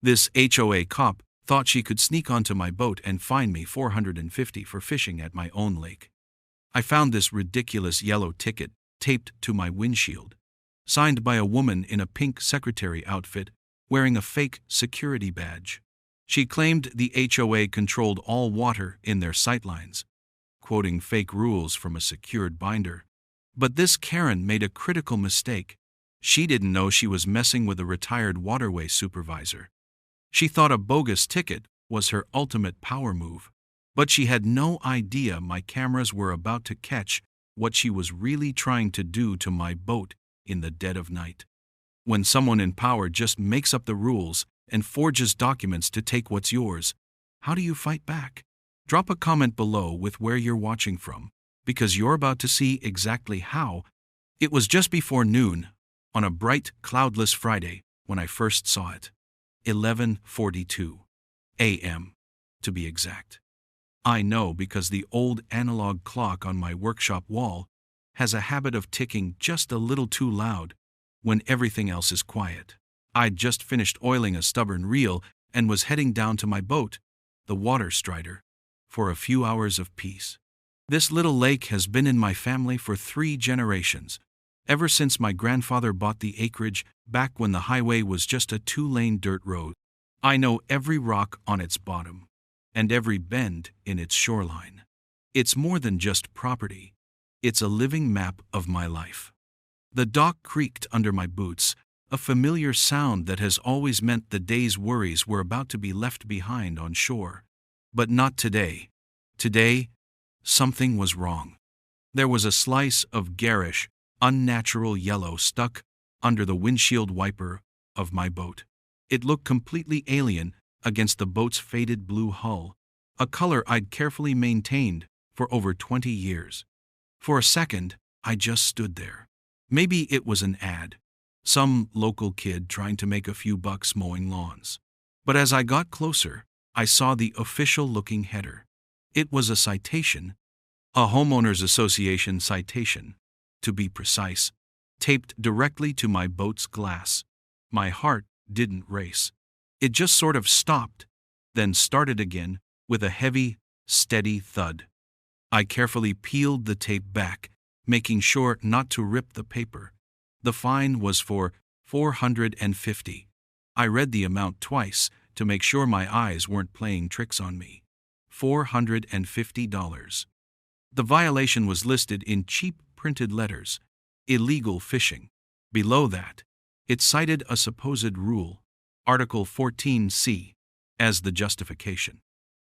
This HOA cop thought she could sneak onto my boat and fine me $450 for fishing at my own lake. I found this ridiculous yellow ticket taped to my windshield, signed by a woman in a pink secretary outfit wearing a fake security badge. She claimed the HOA controlled all water in their sightlines, quoting fake rules from a secured binder. But this Karen made a critical mistake. She didn't know she was messing with a retired Waterway supervisor. She thought a bogus ticket was her ultimate power move, but she had no idea my cameras were about to catch what she was really trying to do to my boat in the dead of night. When someone in power just makes up the rules and forges documents to take what's yours, how do you fight back? Drop a comment below with where you're watching from, because you're about to see exactly how. It was just before noon, on a bright, cloudless Friday, when I first saw it. 11:42 a.m., to be exact. I know because the old analog clock on my workshop wall has a habit of ticking just a little too loud when everything else is quiet. I'd just finished oiling a stubborn reel and was heading down to my boat, the Water Strider, for a few hours of peace. This little lake has been in my family for 3 generations, ever since my grandfather bought the acreage back when the highway was just a 2-lane dirt road. I know every rock on its bottom and every bend in its shoreline. It's more than just property. It's a living map of my life. The dock creaked under my boots, a familiar sound that has always meant the day's worries were about to be left behind on shore. But not today. Today, something was wrong. There was a slice of garish, unnatural yellow stuck under the windshield wiper of my boat. It looked completely alien against the boat's faded blue hull, a color I'd carefully maintained for over 20 years. For a second, I just stood there. Maybe it was an ad, some local kid trying to make a few bucks mowing lawns. But as I got closer, I saw the official-looking header. It was a citation, a homeowners association citation, to be precise, taped directly to my boat's glass. My heart didn't race. It just sort of stopped, then started again with a heavy, steady thud. I carefully peeled the tape back, making sure not to rip the paper. The fine was for $450. I read the amount twice to make sure my eyes weren't playing tricks on me. $450. The violation was listed in cheap printed letters, illegal fishing. Below that, it cited a supposed rule, Article 14C, as the justification.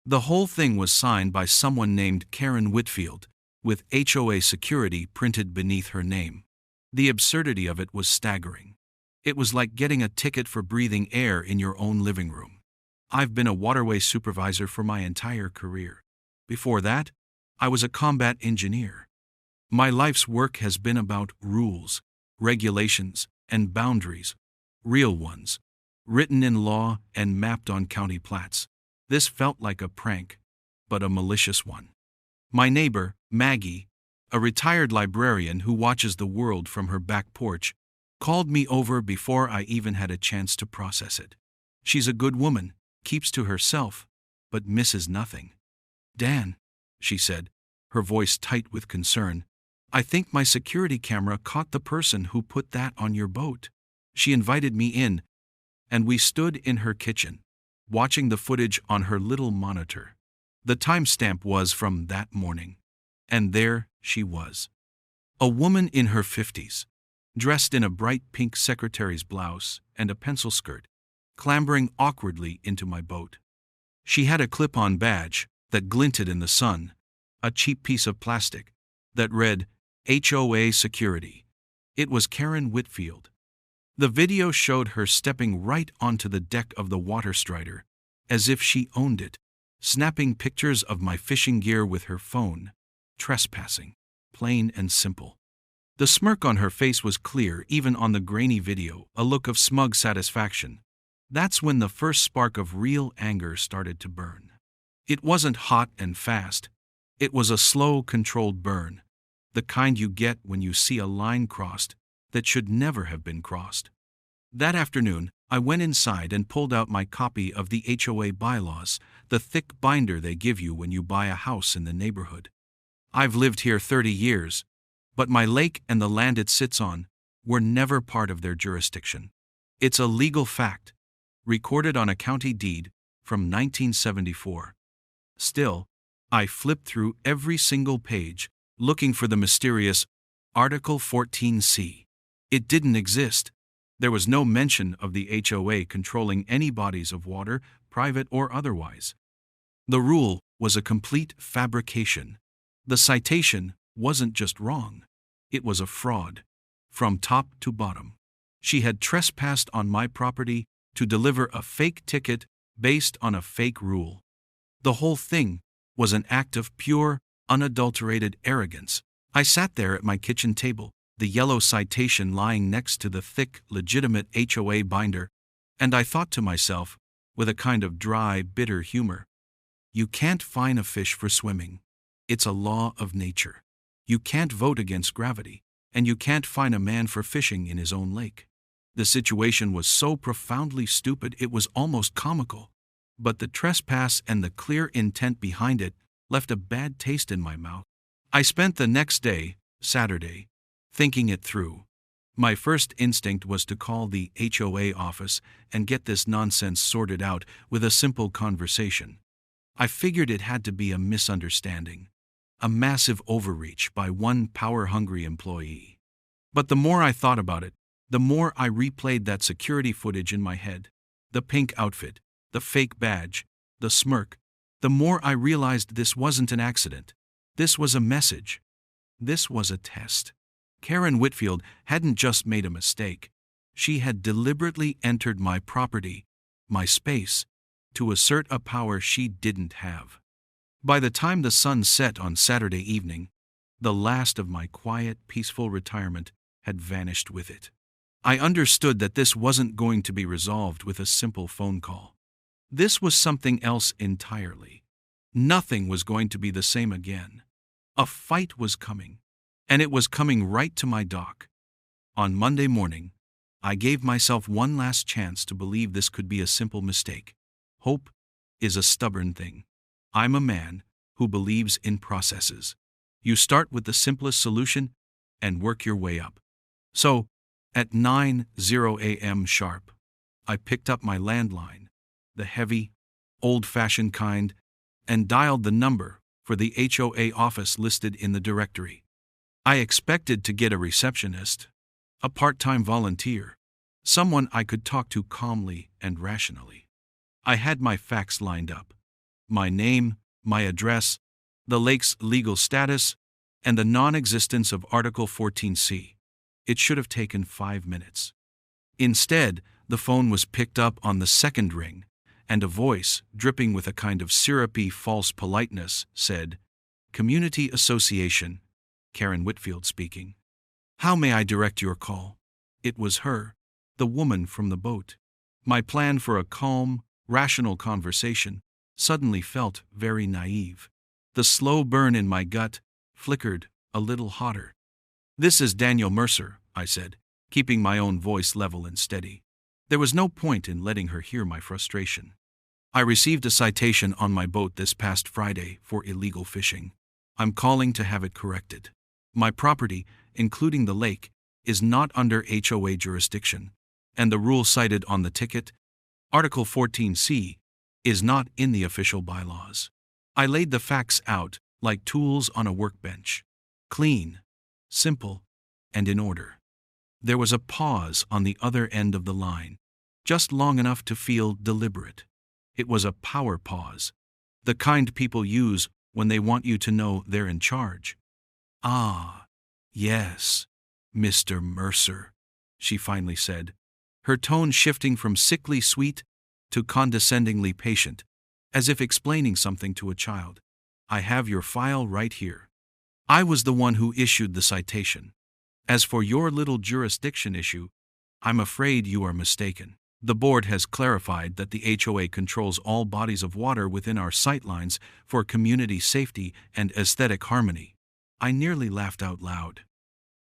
The whole thing was signed by someone named Karen Whitfield, with HOA security printed beneath her name. The absurdity of it was staggering. It was like getting a ticket for breathing air in your own living room. I've been a Waterway supervisor for my entire career. Before that, I was a combat engineer. My life's work has been about rules, regulations, and boundaries, real ones, written in law and mapped on county plats. This felt like a prank, but a malicious one. My neighbor, Maggie, a retired librarian who watches the world from her back porch, called me over before I even had a chance to process it. She's a good woman, keeps to herself, but misses nothing. "Dan," she said, her voice tight with concern, "I think my security camera caught the person who put that on your boat." She invited me in, and we stood in her kitchen, watching the footage on her little monitor. The timestamp was from that morning. And there she was. A woman in her 50s, dressed in a bright pink secretary's blouse and a pencil skirt, clambering awkwardly into my boat. She had a clip-on badge that glinted in the sun, a cheap piece of plastic that read, HOA Security. It was Karen Whitfield. The video showed her stepping right onto the deck of the Water Strider, as if she owned it, snapping pictures of my fishing gear with her phone. Trespassing, plain and simple. The smirk on her face was clear even on the grainy video, a look of smug satisfaction. That's when the first spark of real anger started to burn. It wasn't hot and fast. It was a slow, controlled burn, the kind you get when you see a line crossed that should never have been crossed. That afternoon, I went inside and pulled out my copy of the HOA bylaws, the thick binder they give you when you buy a house in the neighborhood. I've lived here 30 years, but my lake and the land it sits on were never part of their jurisdiction. It's a legal fact, recorded on a county deed from 1974. Still, I flipped through every single page, looking for the mysterious Article 14C. It didn't exist. There was no mention of the HOA controlling any bodies of water, private or otherwise. The rule was a complete fabrication. The citation wasn't just wrong. It was a fraud. From top to bottom. She had trespassed on my property to deliver a fake ticket based on a fake rule. The whole thing was an act of pure, unadulterated arrogance. I sat there at my kitchen table, the yellow citation lying next to the thick, legitimate HOA binder, and I thought to myself, with a kind of dry, bitter humor, you can't fine a fish for swimming. It's a law of nature. You can't vote against gravity, and you can't fine a man for fishing in his own lake. The situation was so profoundly stupid it was almost comical, but the trespass and the clear intent behind it left a bad taste in my mouth. I spent the next day, Saturday, thinking it through. My first instinct was to call the HOA office and get this nonsense sorted out with a simple conversation. I figured it had to be a misunderstanding, a massive overreach by one power-hungry employee. But the more I thought about it, the more I replayed that security footage in my head. The pink outfit, the fake badge, the smirk. The more I realized this wasn't an accident. This was a message. This was a test. Karen Whitfield hadn't just made a mistake. She had deliberately entered my property, my space, to assert a power she didn't have. By the time the sun set on Saturday evening, the last of my quiet, peaceful retirement had vanished with it. I understood that this wasn't going to be resolved with a simple phone call. This was something else entirely. Nothing was going to be the same again. A fight was coming, and it was coming right to my dock. On Monday morning, I gave myself one last chance to believe this could be a simple mistake. Hope is a stubborn thing. I'm a man who believes in processes. You start with the simplest solution and work your way up. So, at 9:00 a.m. sharp, I picked up my landline, the heavy, old-fashioned kind, and dialed the number for the HOA office listed in the directory. I expected to get a receptionist, a part-time volunteer, someone I could talk to calmly and rationally. I had my facts lined up. My name, my address, the lake's legal status, and the non-existence of Article 14C. It should have taken 5 minutes. Instead, the phone was picked up on the second ring, and a voice, dripping with a kind of syrupy false politeness, said, "Community Association, Karen Whitfield speaking. How may I direct your call?" It was her, the woman from the boat. My plan for a calm, rational conversation suddenly felt very naive. The slow burn in my gut flickered a little hotter. "This is Daniel Mercer," I said, keeping my own voice level and steady. There was no point in letting her hear my frustration. "I received a citation on my boat this past Friday for illegal fishing. I'm calling to have it corrected. My property, including the lake, is not under HOA jurisdiction, and the rule cited on the ticket, Article 14C, is not in the official bylaws." I laid the facts out like tools on a workbench. Clean, simple, and in order. There was a pause on the other end of the line, just long enough to feel deliberate. It was a power pause, the kind people use when they want you to know they're in charge. "Ah, yes, Mr. Mercer," she finally said, her tone shifting from sickly sweet to condescendingly patient, as if explaining something to a child. "I have your file right here. I was the one who issued the citation. As for your little jurisdiction issue, I'm afraid you are mistaken. The board has clarified that the HOA controls all bodies of water within our sightlines for community safety and aesthetic harmony." I nearly laughed out loud.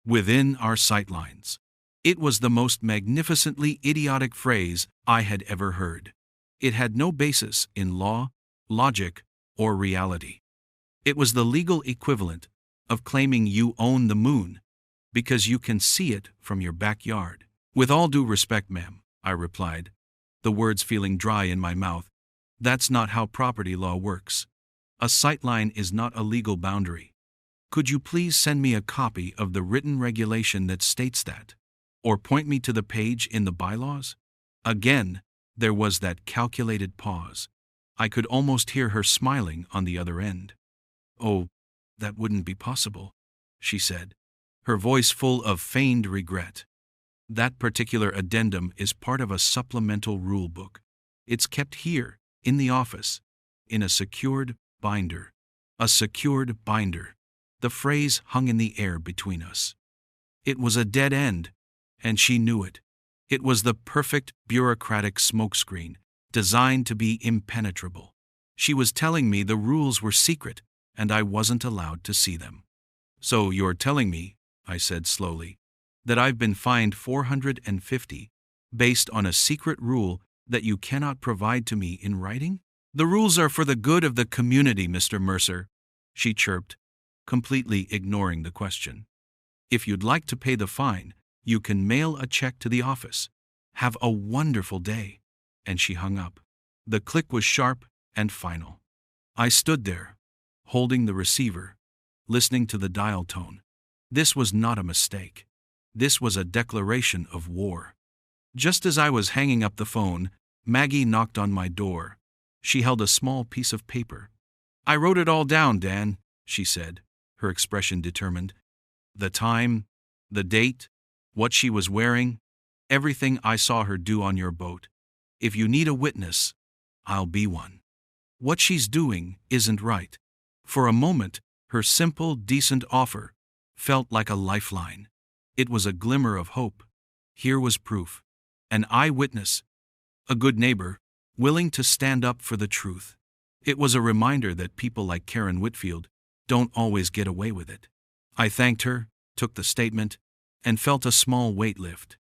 Within our sightlines. It was the most magnificently idiotic phrase I had ever heard. It had no basis in law, logic, or reality. It was the legal equivalent of claiming you own the moon because you can see it from your backyard. With all due respect, ma'am, I replied, the words feeling dry in my mouth. That's not how property law works. A sightline is not a legal boundary. Could you please send me a copy of the written regulation that states that? Or point me to the page in the bylaws? Again, there was that calculated pause. I could almost hear her smiling on the other end. Oh, that wouldn't be possible, she said, her voice full of feigned regret. That particular addendum is part of a supplemental rule book. It's kept here, in the office, in a secured binder. A secured binder. The phrase hung in the air between us. It was a dead end, and she knew it. It was the perfect bureaucratic smokescreen, designed to be impenetrable. She was telling me the rules were secret, and I wasn't allowed to see them. So you're telling me, I said slowly, that I've been fined $450 based on a secret rule that you cannot provide to me in writing? The rules are for the good of the community, Mr. Mercer, she chirped, completely ignoring the question. If you'd like to pay the fine, you can mail a check to the office. Have a wonderful day. And she hung up. The click was sharp and final. I stood there, holding the receiver, listening to the dial tone. This was not a mistake. This was a declaration of war. Just as I was hanging up the phone, Maggie knocked on my door. She held a small piece of paper. I wrote it all down, Dan, she said, her expression determined. The time, the date, what she was wearing, everything I saw her do on your boat. If you need a witness, I'll be one. What she's doing isn't right. For a moment, her simple, decent offer felt like a lifeline. It was a glimmer of hope. Here was proof. An eyewitness. A good neighbor, willing to stand up for the truth. It was a reminder that people like Karen Whitfield don't always get away with it. I thanked her, took the statement, and felt a small weight lift.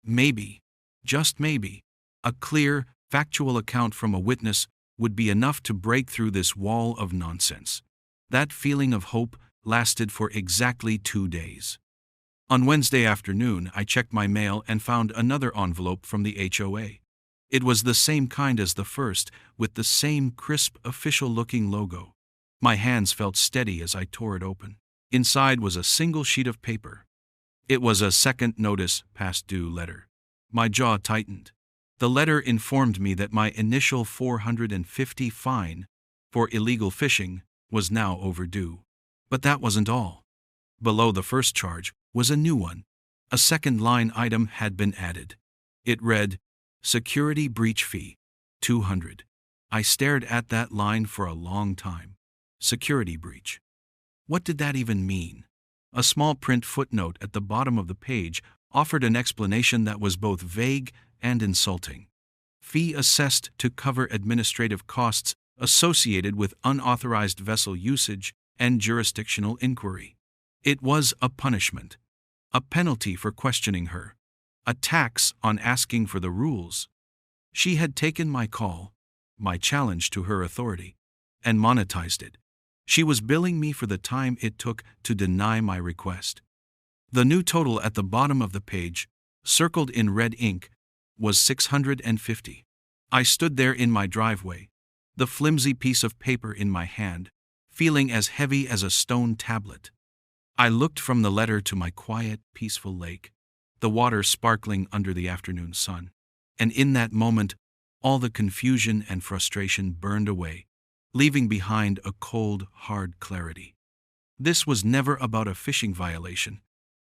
Maybe, just maybe, a clear, factual account from a witness would be enough to break through this wall of nonsense. That feeling of hope lasted for exactly 2 days. On Wednesday afternoon, I checked my mail and found another envelope from the HOA. It was the same kind as the first, with the same crisp, official-looking logo. My hands felt steady as I tore it open. Inside was a single sheet of paper. It was a second notice past due letter. My jaw tightened. The letter informed me that my initial $450 fine for illegal fishing was now overdue. But that wasn't all. Below the first charge was a new one. A second line item had been added. It read, Security breach fee, $200. I stared at that line for a long time. Security breach. What did that even mean? A small print footnote at the bottom of the page offered an explanation that was both vague and insulting. Fee assessed to cover administrative costs associated with unauthorized vessel usage and jurisdictional inquiry. It was a punishment, a penalty for questioning her, a tax on asking for the rules. She had taken my call, my challenge to her authority, and monetized it. She was billing me for the time it took to deny my request. The new total at the bottom of the page, circled in red ink, was $650. I stood there in my driveway, the flimsy piece of paper in my hand, feeling as heavy as a stone tablet. I looked from the letter to my quiet, peaceful lake, the water sparkling under the afternoon sun, and in that moment, all the confusion and frustration burned away, leaving behind a cold, hard clarity. This was never about a fishing violation.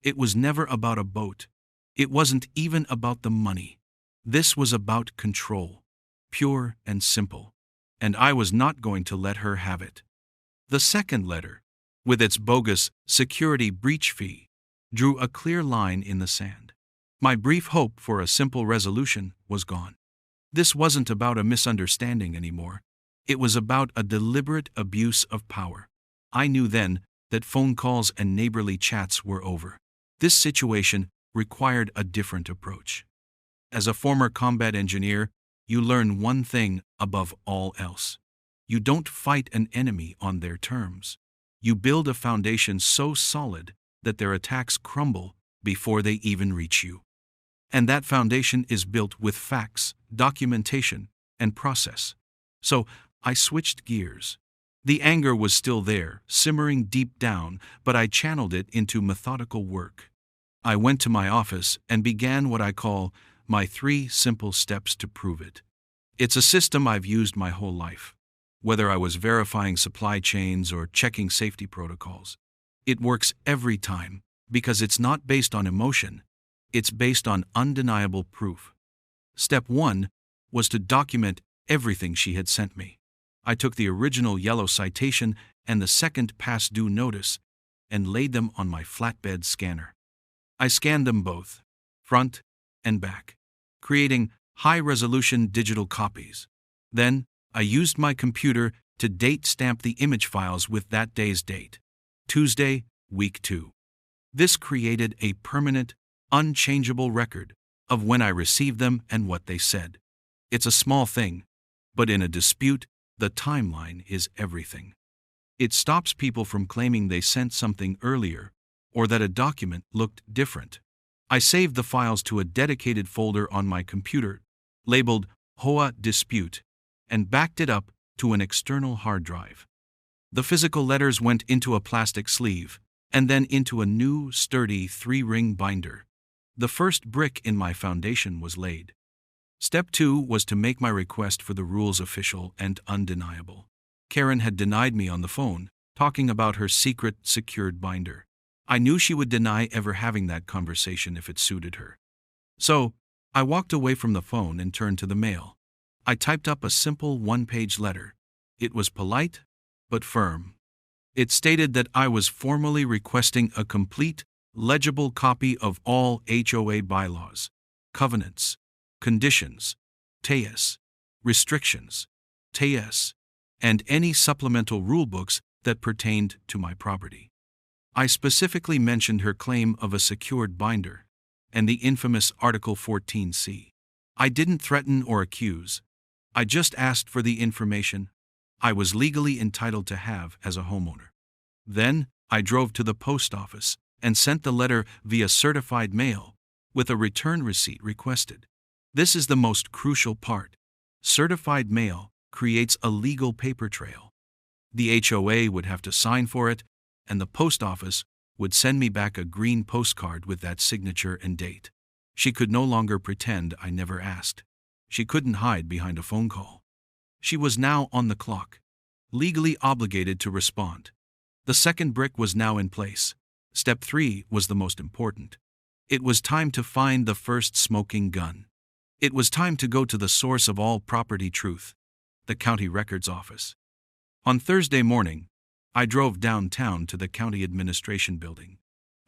It was never about a boat. It wasn't even about the money. This was about control, pure and simple, and I was not going to let her have it. The second letter, with its bogus security breach fee, drew a clear line in the sand. My brief hope for a simple resolution was gone. This wasn't about a misunderstanding anymore. It was about a deliberate abuse of power. I knew then that phone calls and neighborly chats were over. This situation required a different approach. As a former combat engineer, you learn one thing above all else. You don't fight an enemy on their terms. You build a foundation so solid that their attacks crumble before they even reach you. And that foundation is built with facts, documentation, and process. So, I switched gears. The anger was still there, simmering deep down, but I channeled it into methodical work. I went to my office and began what I call my 3 simple steps to prove it. It's a system I've used my whole life. Whether I was verifying supply chains or checking safety protocols, it works every time because it's not based on emotion, it's based on undeniable proof. Step 1 was to document everything she had sent me. I took the original yellow citation and the second past due notice and laid them on my flatbed scanner. I scanned them both, front and back, creating high-resolution digital copies. Then, I used my computer to date stamp the image files with that day's date. Tuesday, week 2. This created a permanent, unchangeable record of when I received them and what they said. It's a small thing, but in a dispute, the timeline is everything. It stops people from claiming they sent something earlier or that a document looked different. I saved the files to a dedicated folder on my computer, labeled HOA Dispute, and backed it up to an external hard drive. The physical letters went into a plastic sleeve, and then into a new, sturdy 3-ring binder. The first brick in my foundation was laid. Step 2 was to make my request for the rules official and undeniable. Karen had denied me on the phone, talking about her secret, secured binder. I knew she would deny ever having that conversation if it suited her. So, I walked away from the phone and turned to the mail. I typed up a simple 1-page letter. It was polite, but firm. It stated that I was formally requesting a complete, legible copy of all HOA bylaws, covenants, conditions, TAS, restrictions, TAS, and any supplemental rulebooks that pertained to my property. I specifically mentioned her claim of a secured binder and the infamous Article 14C. I didn't threaten or accuse. I just asked for the information I was legally entitled to have as a homeowner. Then, I drove to the post office and sent the letter via certified mail with a return receipt requested. This is the most crucial part. Certified mail creates a legal paper trail. The HOA would have to sign for it, and the post office would send me back a green postcard with that signature and date. She could no longer pretend I never asked. She couldn't hide behind a phone call. She was now on the clock, legally obligated to respond. The second brick was now in place. Step 3 was the most important. It was time to find the first smoking gun. It was time to go to the source of all property truth, the county records office. On Thursday morning, I drove downtown to the county administration building,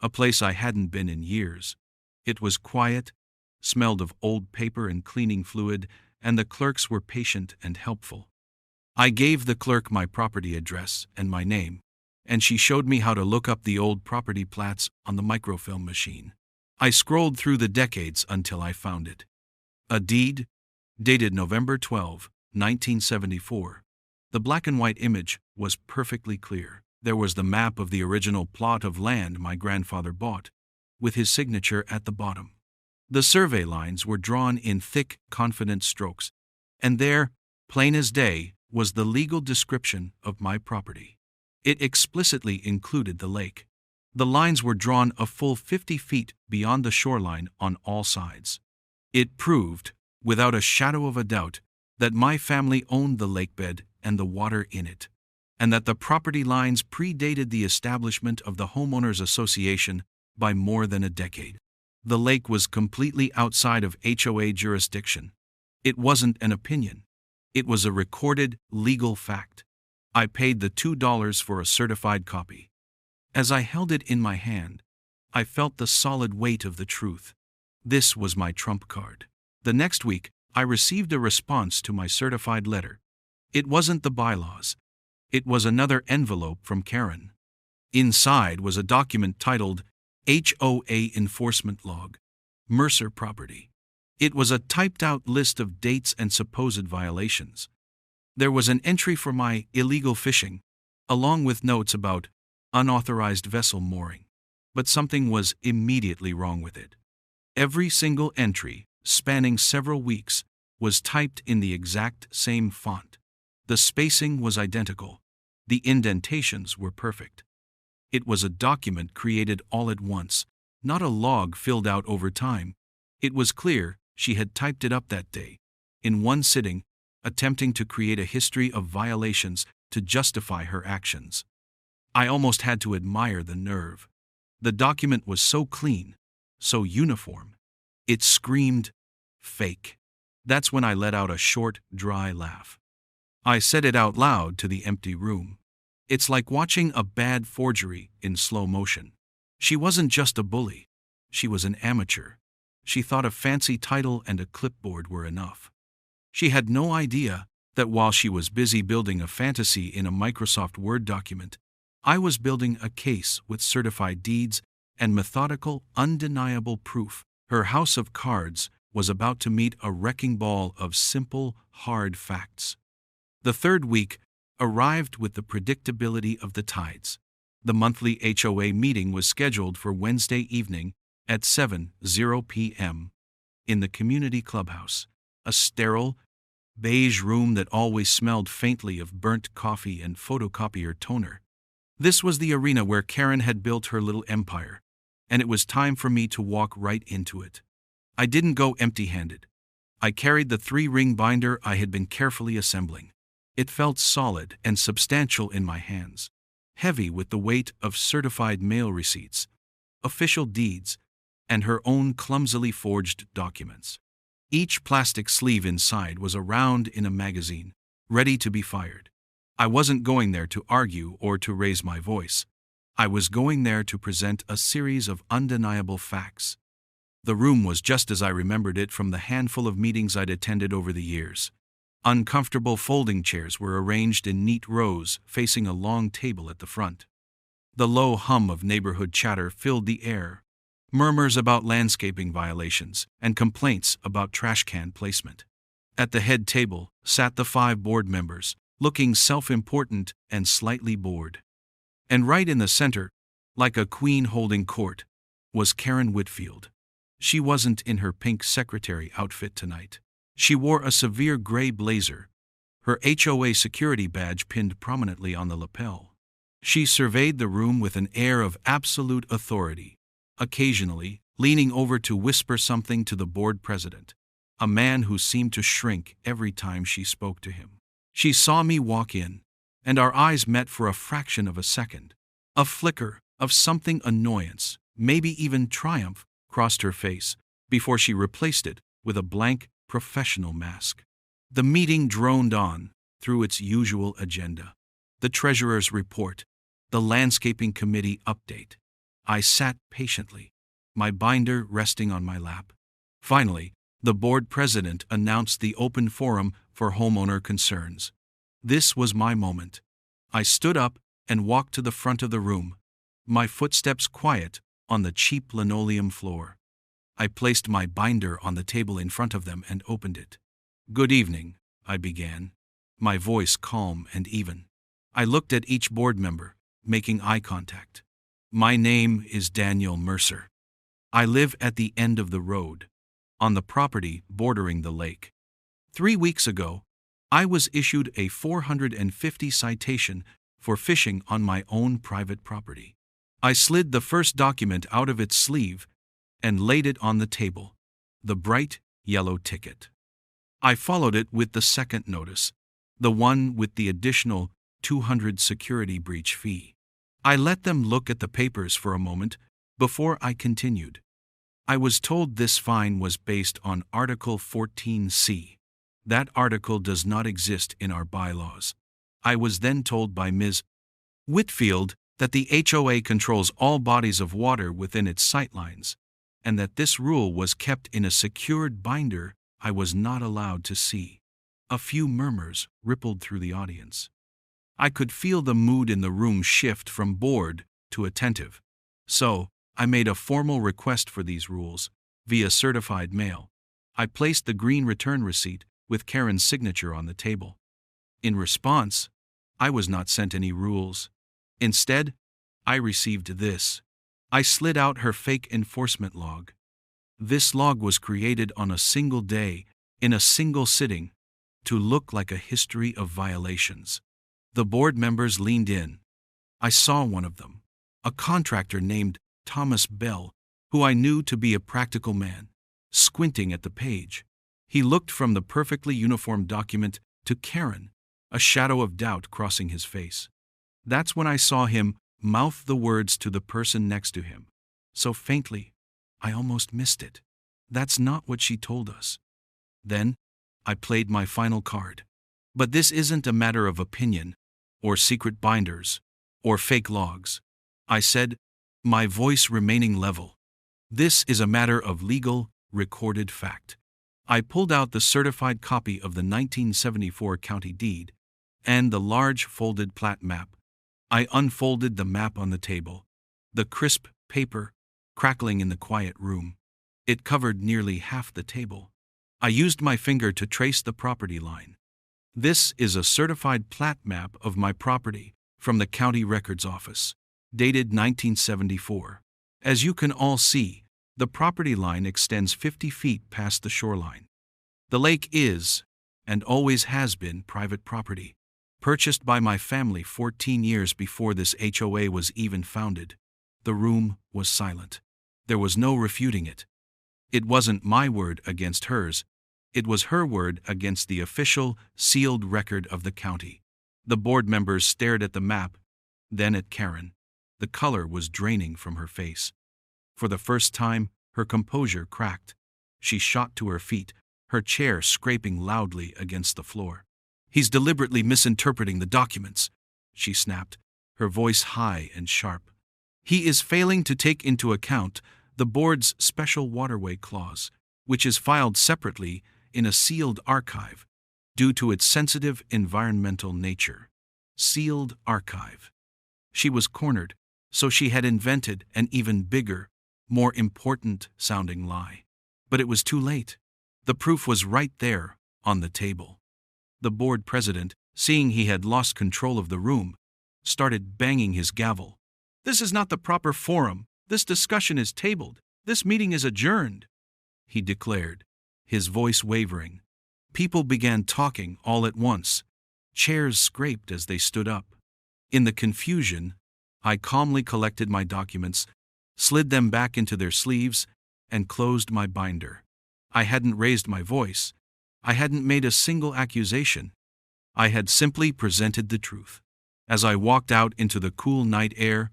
a place I hadn't been in years. It was quiet, smelled of old paper and cleaning fluid, and the clerks were patient and helpful. I gave the clerk my property address and my name, and she showed me how to look up the old property plats on the microfilm machine. I scrolled through the decades until I found it. A deed, dated November 12, 1974. The black and white image was perfectly clear. There was the map of the original plot of land my grandfather bought, with his signature at the bottom. The survey lines were drawn in thick, confident strokes, and there, plain as day, was the legal description of my property. It explicitly included the lake. The lines were drawn a full 50 feet beyond the shoreline on all sides. It proved, without a shadow of a doubt, that my family owned the lakebed and the water in it, and that the property lines predated the establishment of the Homeowners Association by more than a decade. The lake was completely outside of HOA jurisdiction. It wasn't an opinion. It was a recorded, legal fact. I paid the $2 for a certified copy. As I held it in my hand, I felt the solid weight of the truth. This was my trump card. The next week, I received a response to my certified letter. It wasn't the bylaws. It was another envelope from Karen. Inside was a document titled HOA enforcement log. Mercer property. It was a typed-out list of dates and supposed violations. There was an entry for my illegal fishing, along with notes about unauthorized vessel mooring. But something was immediately wrong with it. Every single entry, spanning several weeks, was typed in the exact same font. The spacing was identical. The indentations were perfect. It was a document created all at once, not a log filled out over time. It was clear she had typed it up that day, in one sitting, attempting to create a history of violations to justify her actions. I almost had to admire the nerve. The document was so clean, so uniform. It screamed, fake. That's when I let out a short, dry laugh. I said it out loud to the empty room. It's like watching a bad forgery in slow motion. She wasn't just a bully. She was an amateur. She thought a fancy title and a clipboard were enough. She had no idea that while she was busy building a fantasy in a Microsoft Word document, I was building a case with certified deeds and methodical, undeniable proof. Her house of cards was about to meet a wrecking ball of simple, hard facts. The third week arrived with the predictability of the tides. The monthly HOA meeting was scheduled for Wednesday evening at 7:00 p.m. in the community clubhouse, a sterile, beige room that always smelled faintly of burnt coffee and photocopier toner. This was the arena where Karen had built her little empire, and it was time for me to walk right into it. I didn't go empty-handed. I carried the 3-ring binder I had been carefully assembling. It felt solid and substantial in my hands, heavy with the weight of certified mail receipts, official deeds, and her own clumsily forged documents. Each plastic sleeve inside was a round in a magazine, ready to be fired. I wasn't going there to argue or to raise my voice. I was going there to present a series of undeniable facts. The room was just as I remembered it from the handful of meetings I'd attended over the years. Uncomfortable folding chairs were arranged in neat rows facing a long table at the front. The low hum of neighborhood chatter filled the air. Murmurs about landscaping violations and complaints about trash can placement. At the head table sat the 5 board members, looking self-important and slightly bored. And right in the center, like a queen holding court, was Karen Whitfield. She wasn't in her pink secretary outfit tonight. She wore a severe gray blazer, her HOA security badge pinned prominently on the lapel. She surveyed the room with an air of absolute authority, occasionally leaning over to whisper something to the board president, a man who seemed to shrink every time she spoke to him. She saw me walk in, and our eyes met for a fraction of a second. A flicker of something annoyance, maybe even triumph, crossed her face before she replaced it with a blank, professional mask. The meeting droned on through its usual agenda. The treasurer's report, the landscaping committee update. I sat patiently, my binder resting on my lap. Finally, the board president announced the open forum for homeowner concerns. This was my moment. I stood up and walked to the front of the room, my footsteps quiet on the cheap linoleum floor. I placed my binder on the table in front of them and opened it. "Good evening," I began, my voice calm and even. I looked at each board member, making eye contact. "My name is Daniel Mercer. I live at the end of the road, on the property bordering the lake. 3 weeks ago, I was issued a 450 citation for fishing on my own private property. I slid the first document out of its sleeve and laid it on the table, the bright yellow ticket. I followed it with the second notice, the one with the additional $200 security breach fee. I let them look at the papers for a moment before I continued. I was told this fine was based on Article 14C. That article does not exist in our bylaws. I was then told by Ms. Whitfield that the HOA controls all bodies of water within its sightlines, and that this rule was kept in a secured binder I was not allowed to see. A few murmurs rippled through the audience. I could feel the mood in the room shift from bored to attentive. "So," I made a formal request for these rules, via certified mail. I placed the green return receipt with Karen's signature on the table. In response, I was not sent any rules. Instead, I received this. I slid out her fake enforcement log. This log was created on a single day, in a single sitting, to look like a history of violations. The board members leaned in. I saw one of them, a contractor named Thomas Bell, who I knew to be a practical man, squinting at the page. He looked from the perfectly uniformed document to Karen, a shadow of doubt crossing his face. That's when I saw him mouth the words to the person next to him, so faintly, I almost missed it. That's not what she told us. Then, I played my final card. But this isn't a matter of opinion, or secret binders, or fake logs. I said, my voice remaining level. This is a matter of legal, recorded fact. I pulled out the certified copy of the 1974 county deed, and the large folded plat map. I unfolded the map on the table, the crisp paper crackling in the quiet room. It covered nearly half the table. I used my finger to trace the property line. This is a certified plat map of my property from the county records office, dated 1974. As you can all see, the property line extends 50 feet past the shoreline. The lake is, and always has been, private property, purchased by my family 14 years before this HOA was even founded. The room was silent. There was no refuting it. It wasn't my word against hers. It was her word against the official, sealed record of the county. The board members stared at the map, then at Karen. The color was draining from her face. For the first time, her composure cracked. She shot to her feet, her chair scraping loudly against the floor. He's deliberately misinterpreting the documents, she snapped, her voice high and sharp. He is failing to take into account the board's special Waterway clause, which is filed separately in a sealed archive due to its sensitive environmental nature. Sealed archive. She was cornered, so she had invented an even bigger, more important sounding lie. But it was too late. The proof was right there, on the table. The board president, seeing he had lost control of the room, started banging his gavel. This is not the proper forum. This discussion is tabled. This meeting is adjourned, he declared, his voice wavering. People began talking all at once. Chairs scraped as they stood up. In the confusion, I calmly collected my documents, slid them back into their sleeves, and closed my binder. I hadn't raised my voice. I hadn't made a single accusation. I had simply presented the truth. As I walked out into the cool night air,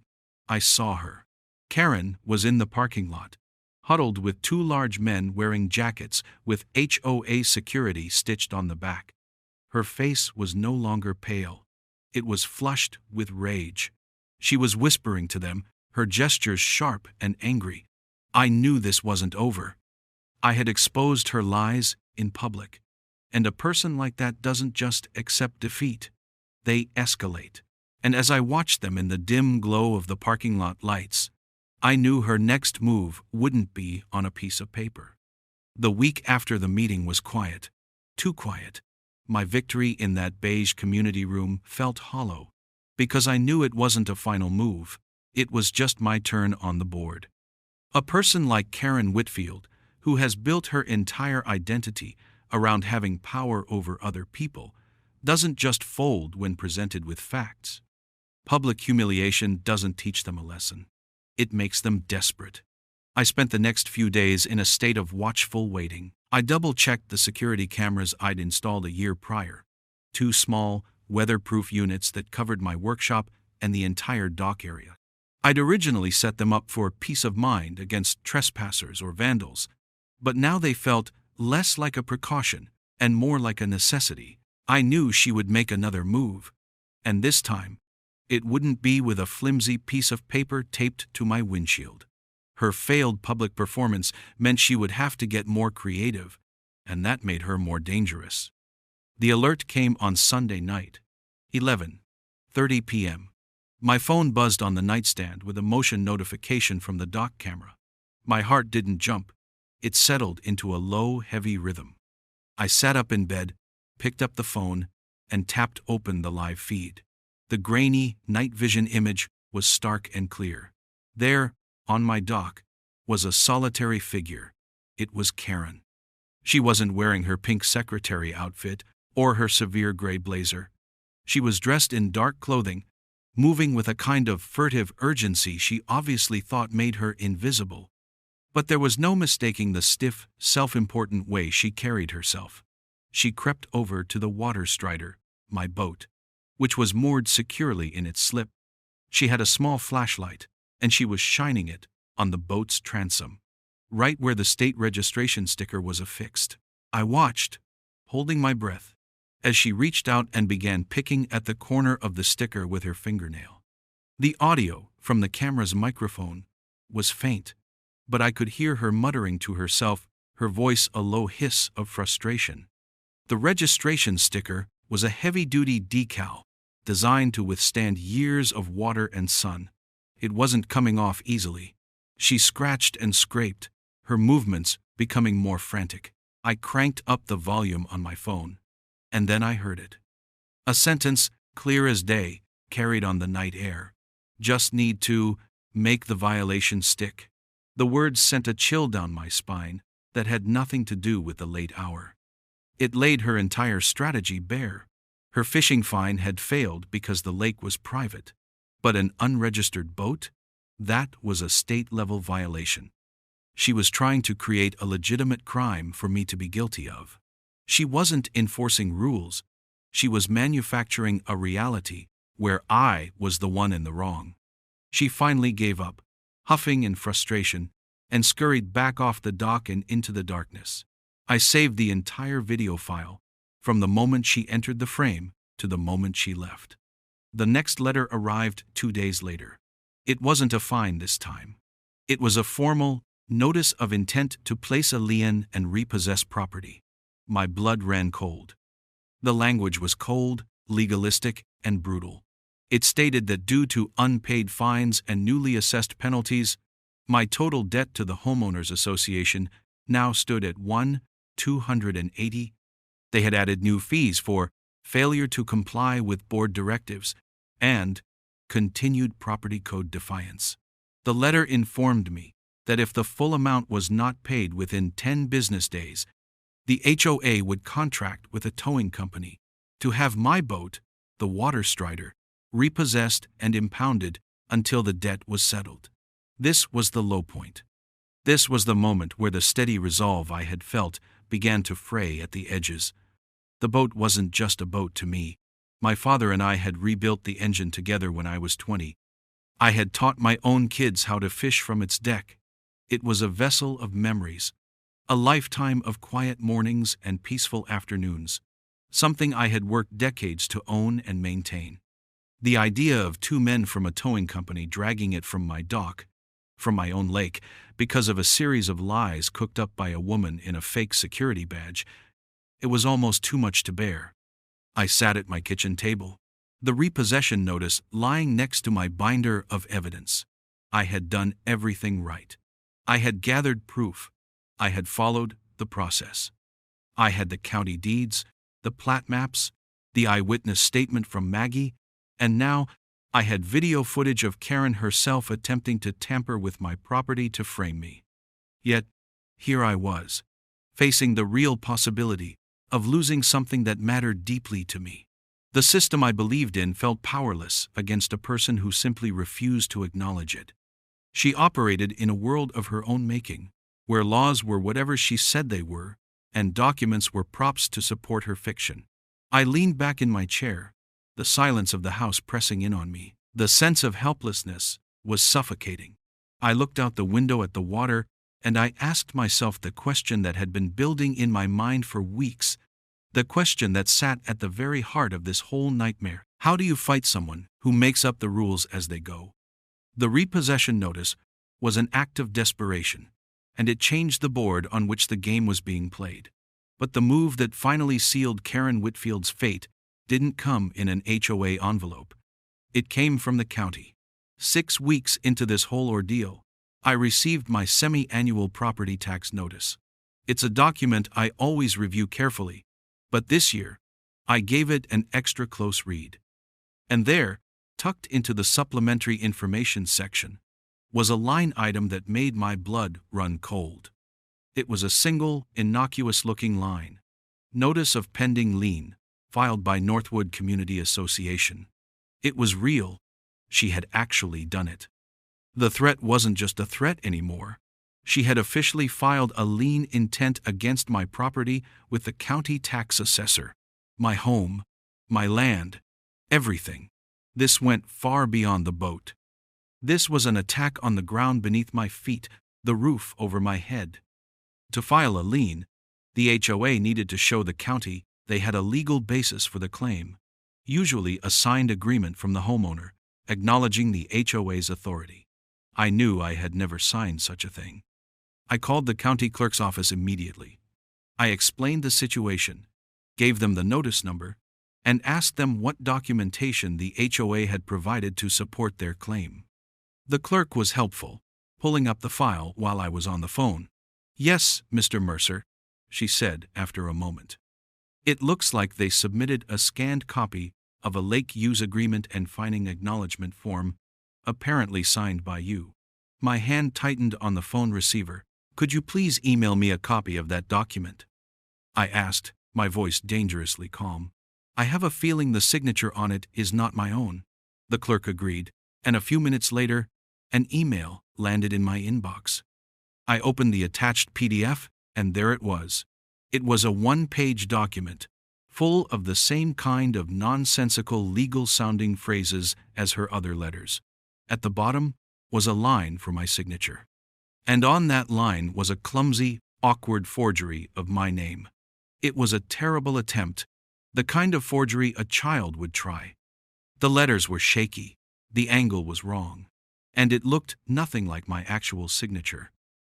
I saw her. Karen was in the parking lot, huddled with two large men wearing jackets with HOA security stitched on the back. Her face was no longer pale. It was flushed with rage. She was whispering to them, her gestures sharp and angry. I knew this wasn't over. I had exposed her lies in public. And a person like that doesn't just accept defeat. They escalate. And as I watched them in the dim glow of the parking lot lights, I knew her next move wouldn't be on a piece of paper. The week after the meeting was quiet. Too quiet. My victory in that beige community room felt hollow, because I knew it wasn't a final move. It was just my turn on the board. A person like Karen Whitfield, who has built her entire identity around having power over other people, doesn't just fold when presented with facts. Public humiliation doesn't teach them a lesson. It makes them desperate. I spent the next few days in a state of watchful waiting. I double-checked the security cameras I'd installed a year prior. 2 small, weatherproof units that covered my workshop and the entire dock area. I'd originally set them up for peace of mind against trespassers or vandals, but now they felt less like a precaution and more like a necessity. I knew she would make another move, and this time, it wouldn't be with a flimsy piece of paper taped to my windshield. Her failed public performance meant she would have to get more creative, and that made her more dangerous. The alert came on Sunday night, 11:30 p.m. My phone buzzed on the nightstand with a motion notification from the dock camera. My heart didn't jump. It settled into a low, heavy rhythm. I sat up in bed, picked up the phone, and tapped open the live feed. The grainy, night vision image was stark and clear. There, on my dock, was a solitary figure. It was Karen. She wasn't wearing her pink secretary outfit or her severe gray blazer. She was dressed in dark clothing, moving with a kind of furtive urgency she obviously thought made her invisible. But there was no mistaking the stiff, self-important way she carried herself. She crept over to the Waterstrider, my boat, which was moored securely in its slip. She had a small flashlight, and she was shining it on the boat's transom, right where the state registration sticker was affixed. I watched, holding my breath, as she reached out and began picking at the corner of the sticker with her fingernail. The audio from the camera's microphone was faint, but I could hear her muttering to herself, her voice a low hiss of frustration. The registration sticker was a heavy-duty decal designed to withstand years of water and sun. It wasn't coming off easily. She scratched and scraped, her movements becoming more frantic. I cranked up the volume on my phone, and then I heard it. A sentence, clear as day, carried on the night air. Just need to make the violation stick. The words sent a chill down my spine that had nothing to do with the late hour. It laid her entire strategy bare. Her fishing fine had failed because the lake was private. But an unregistered boat? That was a state-level violation. She was trying to create a legitimate crime for me to be guilty of. She wasn't enforcing rules. She was manufacturing a reality where I was the one in the wrong. She finally gave up, huffing in frustration, and scurried back off the dock and into the darkness. I saved the entire video file, from the moment she entered the frame to the moment she left. The next letter arrived 2 days later. It wasn't a fine this time. It was a formal notice of intent to place a lien and repossess property. My blood ran cold. The language was cold, legalistic, and brutal. It stated that due to unpaid fines and newly assessed penalties, my total debt to the Homeowners Association now stood at $1,280. They had added new fees for failure to comply with board directives and continued property code defiance. The letter informed me that if the full amount was not paid within 10 business days, the HOA would contract with a towing company to have my boat, the Waterstrider, repossessed and impounded until the debt was settled. This was the low point. This was the moment where the steady resolve I had felt began to fray at the edges. The boat wasn't just a boat to me. My father and I had rebuilt the engine together when I was 20. I had taught my own kids how to fish from its deck. It was a vessel of memories, a lifetime of quiet mornings and peaceful afternoons, something I had worked decades to own and maintain. The idea of 2 men from a towing company dragging it from my dock, from my own lake, because of a series of lies cooked up by a woman in a fake security badge, it was almost too much to bear. I sat at my kitchen table, the repossession notice lying next to my binder of evidence. I had done everything right. I had gathered proof. I had followed the process. I had the county deeds, the plat maps, the eyewitness statement from Maggie, and now I had video footage of Karen herself attempting to tamper with my property to frame me. Yet, here I was, facing the real possibility of losing something that mattered deeply to me. The system I believed in felt powerless against a person who simply refused to acknowledge it. She operated in a world of her own making, where laws were whatever she said they were, and documents were props to support her fiction. I leaned back in my chair, the silence of the house pressing in on me. The sense of helplessness was suffocating. I looked out the window at the water, and I asked myself the question that had been building in my mind for weeks, the question that sat at the very heart of this whole nightmare. How do you fight someone who makes up the rules as they go? The repossession notice was an act of desperation, and it changed the board on which the game was being played. But the move that finally sealed Karen Whitfield's fate didn't come in an HOA envelope. It came from the county. 6 weeks into this whole ordeal, I received my semi-annual property tax notice. It's a document I always review carefully, but this year, I gave it an extra close read. And there, tucked into the supplementary information section, was a line item that made my blood run cold. It was a single, innocuous-looking line. Notice of pending lien, filed by Northwood Community Association. It was real. She had actually done it. The threat wasn't just a threat anymore. She had officially filed a lien intent against my property with the county tax assessor. My home, my land, everything. This went far beyond the boat. This was an attack on the ground beneath my feet, the roof over my head. To file a lien, the HOA needed to show the county they had a legal basis for the claim, usually a signed agreement from the homeowner, acknowledging the HOA's authority. I knew I had never signed such a thing. I called the county clerk's office immediately. I explained the situation, gave them the notice number, and asked them what documentation the HOA had provided to support their claim. The clerk was helpful, pulling up the file while I was on the phone. "Yes, Mr. Mercer," she said after a moment. "It looks like they submitted a scanned copy of a lake use agreement and fining acknowledgement form, apparently signed by you." My hand tightened on the phone receiver. "Could you please email me a copy of that document?" I asked, my voice dangerously calm. "I have a feeling the signature on it is not my own." The clerk agreed, and a few minutes later, an email landed in my inbox. I opened the attached PDF, and there it was. It was a one-page document, full of the same kind of nonsensical legal-sounding phrases as her other letters. At the bottom was a line for my signature. And on that line was a clumsy, awkward forgery of my name. It was a terrible attempt, the kind of forgery a child would try. The letters were shaky, the angle was wrong, and it looked nothing like my actual signature.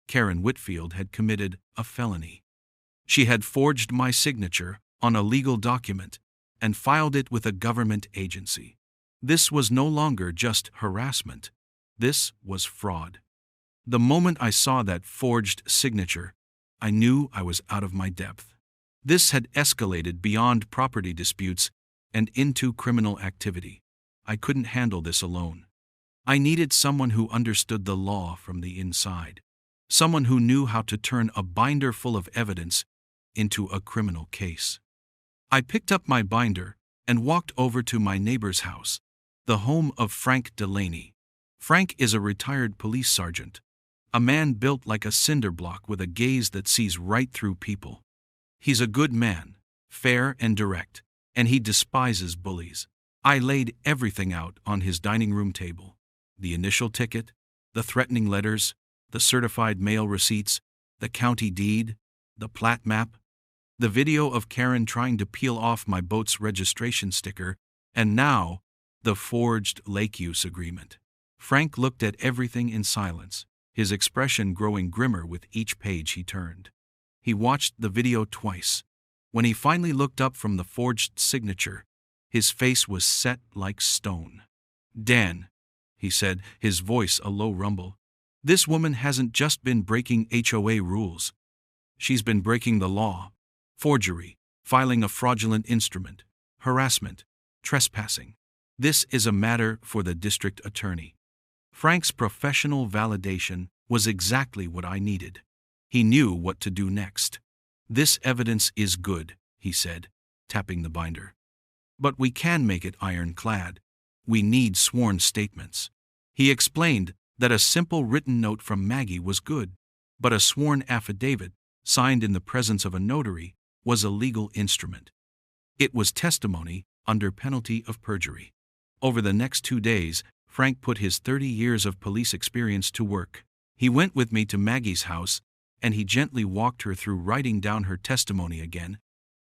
Karen Whitfield had committed a felony. She had forged my signature on a legal document and filed it with a government agency. This was no longer just harassment. This was fraud. The moment I saw that forged signature, I knew I was out of my depth. This had escalated beyond property disputes and into criminal activity. I couldn't handle this alone. I needed someone who understood the law from the inside. Someone who knew how to turn a binder full of evidence into a criminal case. I picked up my binder and walked over to my neighbor's house, the home of Frank Delaney. Frank is a retired police sergeant, a man built like a cinder block with a gaze that sees right through people. He's a good man, fair and direct, and he despises bullies. I laid everything out on his dining room table. The initial ticket, the threatening letters, the certified mail receipts, the county deed, the plat map, the video of Karen trying to peel off my boat's registration sticker, and now, the forged lake use agreement. Frank looked at everything in silence, his expression growing grimmer with each page he turned. He watched the video twice. When he finally looked up from the forged signature, his face was set like stone. "Dan," he said, his voice a low rumble, "this woman hasn't just been breaking HOA rules. She's been breaking the law. Forgery, filing a fraudulent instrument, harassment, trespassing. This is a matter for the district attorney." Frank's professional validation was exactly what I needed. He knew what to do next. "This evidence is good," he said, tapping the binder. "But we can make it ironclad. We need sworn statements." He explained that a simple written note from Maggie was good, but a sworn affidavit, signed in the presence of a notary, was a legal instrument. It was testimony under penalty of perjury. Over the next 2 days, Frank put his 30 years of police experience to work. He went with me to Maggie's house, and he gently walked her through writing down her testimony again,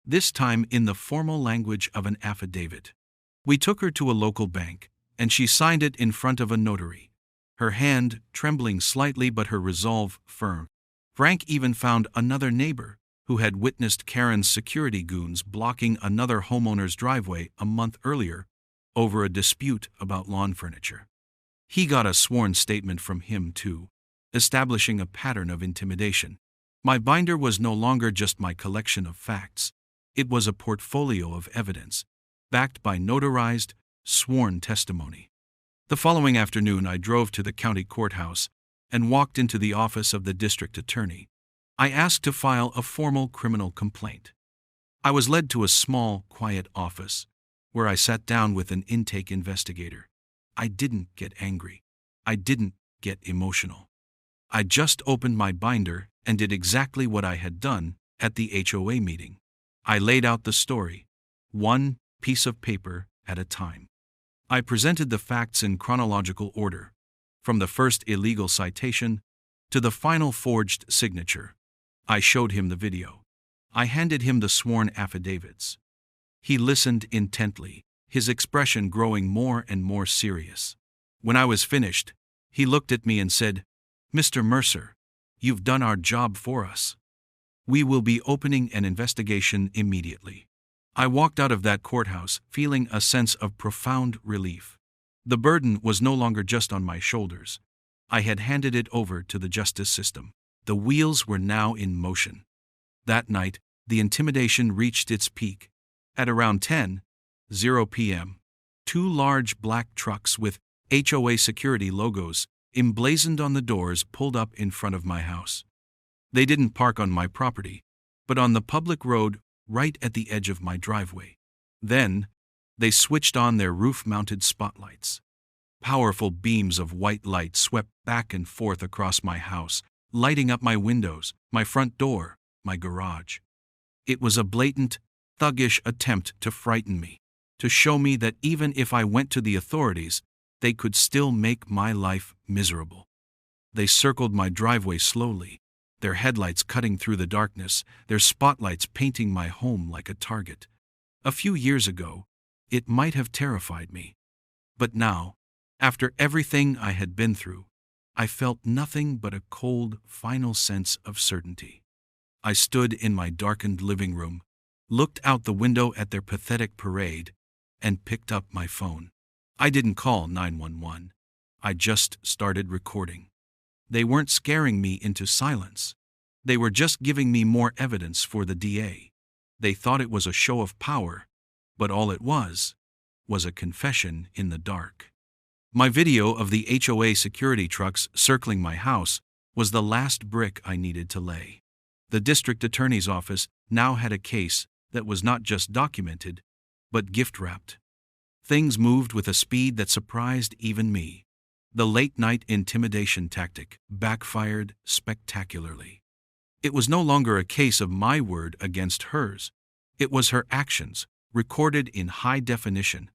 this time in the formal language of an affidavit. We took her to a local bank, and she signed it in front of a notary, her hand trembling slightly but her resolve firm. Frank even found another neighbor who had witnessed Karen's security goons blocking another homeowner's driveway a month earlier, over a dispute about lawn furniture. He got a sworn statement from him too, establishing a pattern of intimidation. My binder was no longer just my collection of facts. It was a portfolio of evidence, backed by notarized, sworn testimony. The following afternoon I drove to the county courthouse and walked into the office of the district attorney. I asked to file a formal criminal complaint. I was led to a small, quiet office, where I sat down with an intake investigator. I didn't get angry. I didn't get emotional. I just opened my binder and did exactly what I had done at the HOA meeting. I laid out the story, one piece of paper at a time. I presented the facts in chronological order, from the first illegal citation to the final forged signature. I showed him the video. I handed him the sworn affidavits. He listened intently, his expression growing more and more serious. When I was finished, he looked at me and said, "Mr. Mercer, you've done our job for us. We will be opening an investigation immediately." I walked out of that courthouse feeling a sense of profound relief. The burden was no longer just on my shoulders. I had handed it over to the justice system. The wheels were now in motion. That night, the intimidation reached its peak. At around 10:00 p.m., two large black trucks with HOA security logos emblazoned on the doors pulled up in front of my house. They didn't park on my property, but on the public road right at the edge of my driveway. Then, they switched on their roof-mounted spotlights. Powerful beams of white light swept back and forth across my house, lighting up my windows, my front door, my garage. It was a blatant, thuggish attempt to frighten me, to show me that even if I went to the authorities, they could still make my life miserable. They circled my driveway slowly, their headlights cutting through the darkness, their spotlights painting my home like a target. A few years ago, it might have terrified me. But now, after everything I had been through, I felt nothing but a cold, final sense of certainty. I stood in my darkened living room, looked out the window at their pathetic parade, and picked up my phone. I didn't call 911. I just started recording. They weren't scaring me into silence. They were just giving me more evidence for the DA. They thought it was a show of power, but all it was a confession in the dark. My video of the HOA security trucks circling my house was the last brick I needed to lay. The district attorney's office now had a case that was not just documented, but gift-wrapped. Things moved with a speed that surprised even me. The late-night intimidation tactic backfired spectacularly. It was no longer a case of my word against hers. It was her actions, recorded in high definition,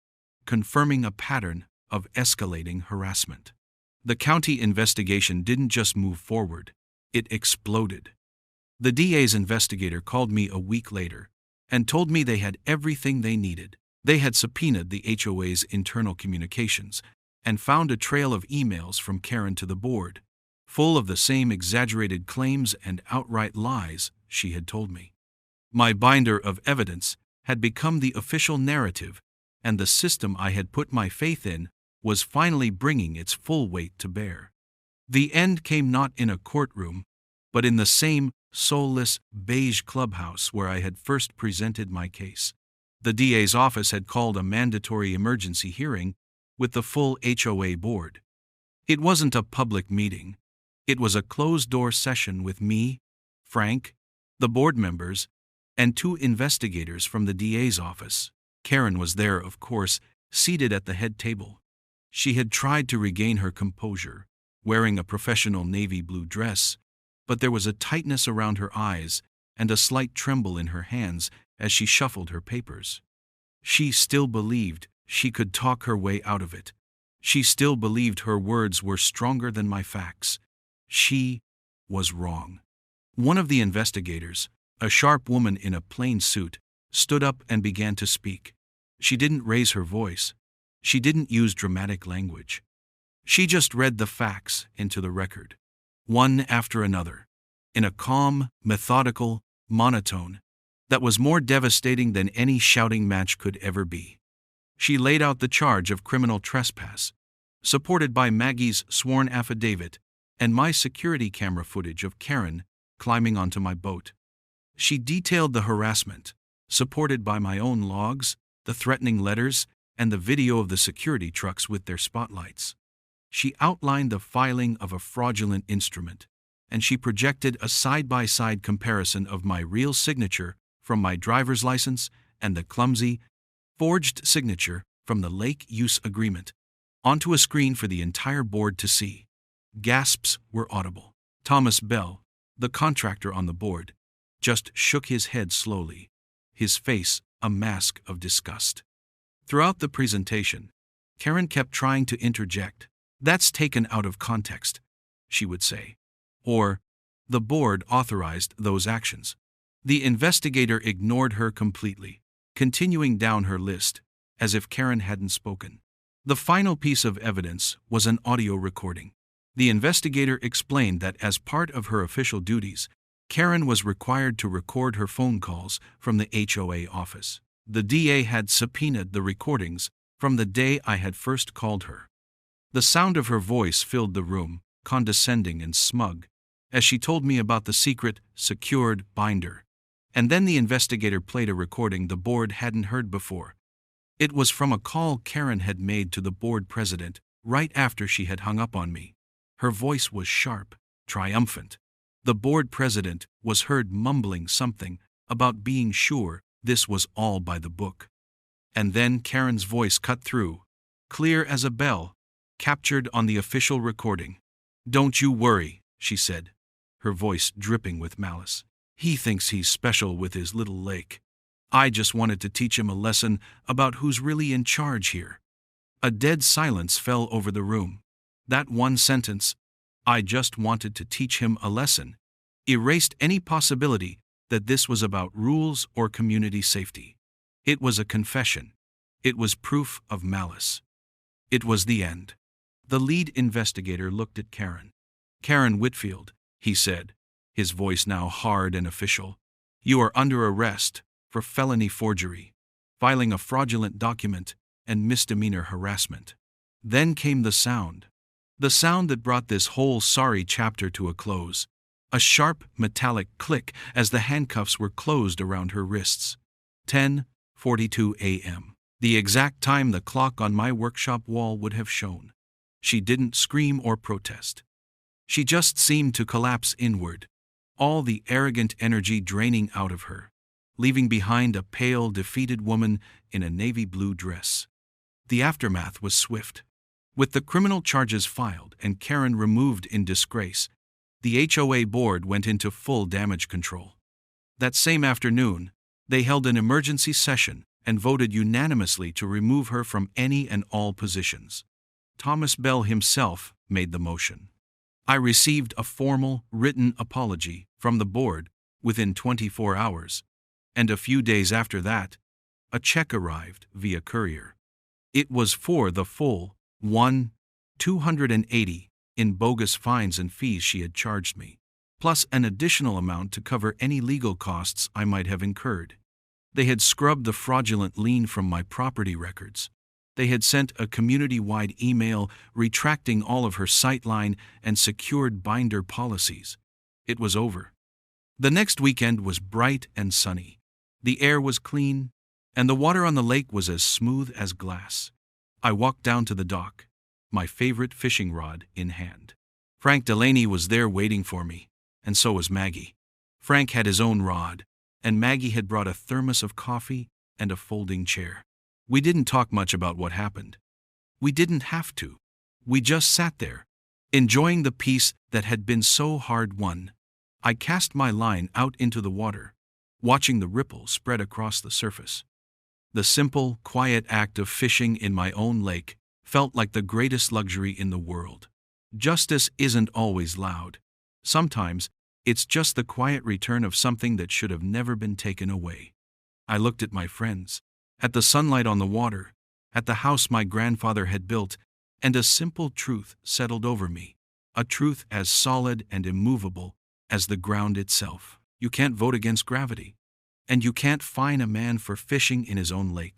confirming a pattern of escalating harassment. The county investigation didn't just move forward, it exploded. The DA's investigator called me a week later and told me they had everything they needed. They had subpoenaed the HOA's internal communications and found a trail of emails from Karen to the board, full of the same exaggerated claims and outright lies she had told me. My binder of evidence had become the official narrative, and the system I had put my faith in was finally bringing its full weight to bear. The end came not in a courtroom, but in the same soulless, beige clubhouse where I had first presented my case. The DA's office had called a mandatory emergency hearing with the full HOA board. It wasn't a public meeting. It was a closed-door session with me, Frank, the board members, and two investigators from the DA's office. Karen was there, of course, seated at the head table. She had tried to regain her composure, wearing a professional navy blue dress, but there was a tightness around her eyes and a slight tremble in her hands as she shuffled her papers. She still believed she could talk her way out of it. She still believed her words were stronger than my facts. She was wrong. One of the investigators, a sharp woman in a plain suit, stood up and began to speak. She didn't raise her voice. She didn't use dramatic language. She just read the facts into the record, one after another, in a calm, methodical monotone that was more devastating than any shouting match could ever be. She laid out the charge of criminal trespass, supported by Maggie's sworn affidavit and my security camera footage of Karen climbing onto my boat. She detailed the harassment, supported by my own logs, the threatening letters, and the video of the security trucks with their spotlights. She outlined the filing of a fraudulent instrument, and she projected a side-by-side comparison of my real signature from my driver's license and the clumsy, forged signature from the lake use agreement onto a screen for the entire board to see. Gasps were audible. Thomas Bell, the contractor on the board, just shook his head slowly, his face a mask of disgust. Throughout the presentation, Karen kept trying to interject. "That's taken out of context," she would say. Or, "The board authorized those actions." The investigator ignored her completely, continuing down her list, as if Karen hadn't spoken. The final piece of evidence was an audio recording. The investigator explained that as part of her official duties, Karen was required to record her phone calls from the HOA office. The DA had subpoenaed the recordings from the day I had first called her. The sound of her voice filled the room, condescending and smug, as she told me about the secret, secured binder. And then the investigator played a recording the board hadn't heard before. It was from a call Karen had made to the board president right after she had hung up on me. Her voice was sharp, triumphant. The board president was heard mumbling something about being sure this was all by the book. And then Karen's voice cut through, clear as a bell, captured on the official recording. "Don't you worry," she said, her voice dripping with malice. "He thinks he's special with his little lake. I just wanted to teach him a lesson about who's really in charge here." A dead silence fell over the room. That one sentence, "I just wanted to teach him a lesson," erased any possibility that this was about rules or community safety. It was a confession. It was proof of malice. It was the end. The lead investigator looked at Karen. "Karen Whitfield," he said, his voice now hard and official, "you are under arrest for felony forgery, filing a fraudulent document, and misdemeanor harassment." Then came the sound that brought this whole sorry chapter to a close. A sharp, metallic click as the handcuffs were closed around her wrists. 10:42 a.m. The exact time the clock on my workshop wall would have shown. She didn't scream or protest. She just seemed to collapse inward, all the arrogant energy draining out of her, leaving behind a pale, defeated woman in a navy blue dress. The aftermath was swift. With the criminal charges filed and Karen removed in disgrace, the HOA board went into full damage control. That same afternoon, they held an emergency session and voted unanimously to remove her from any and all positions. Thomas Bell himself made the motion. I received a formal, written apology from the board within 24 hours, and a few days after that, a check arrived via courier. It was for the full $280 in bogus fines and fees she had charged me, plus an additional amount to cover any legal costs I might have incurred. They had scrubbed the fraudulent lien from my property records. They had sent a community-wide email retracting all of her sightline and secured binder policies. It was over. The next weekend was bright and sunny. The air was clean, and the water on the lake was as smooth as glass. I walked down to the dock, my favorite fishing rod in hand. Frank Delaney was there waiting for me, and so was Maggie. Frank had his own rod, and Maggie had brought a thermos of coffee and a folding chair. We didn't talk much about what happened. We didn't have to. We just sat there, enjoying the peace that had been so hard won. I cast my line out into the water, watching the ripple spread across the surface. The simple, quiet act of fishing in my own lake felt like the greatest luxury in the world. Justice isn't always loud. Sometimes, it's just the quiet return of something that should have never been taken away. I looked at my friends, at the sunlight on the water, at the house my grandfather had built, and a simple truth settled over me, a truth as solid and immovable as the ground itself. You can't vote against gravity, and you can't fine a man for fishing in his own lake.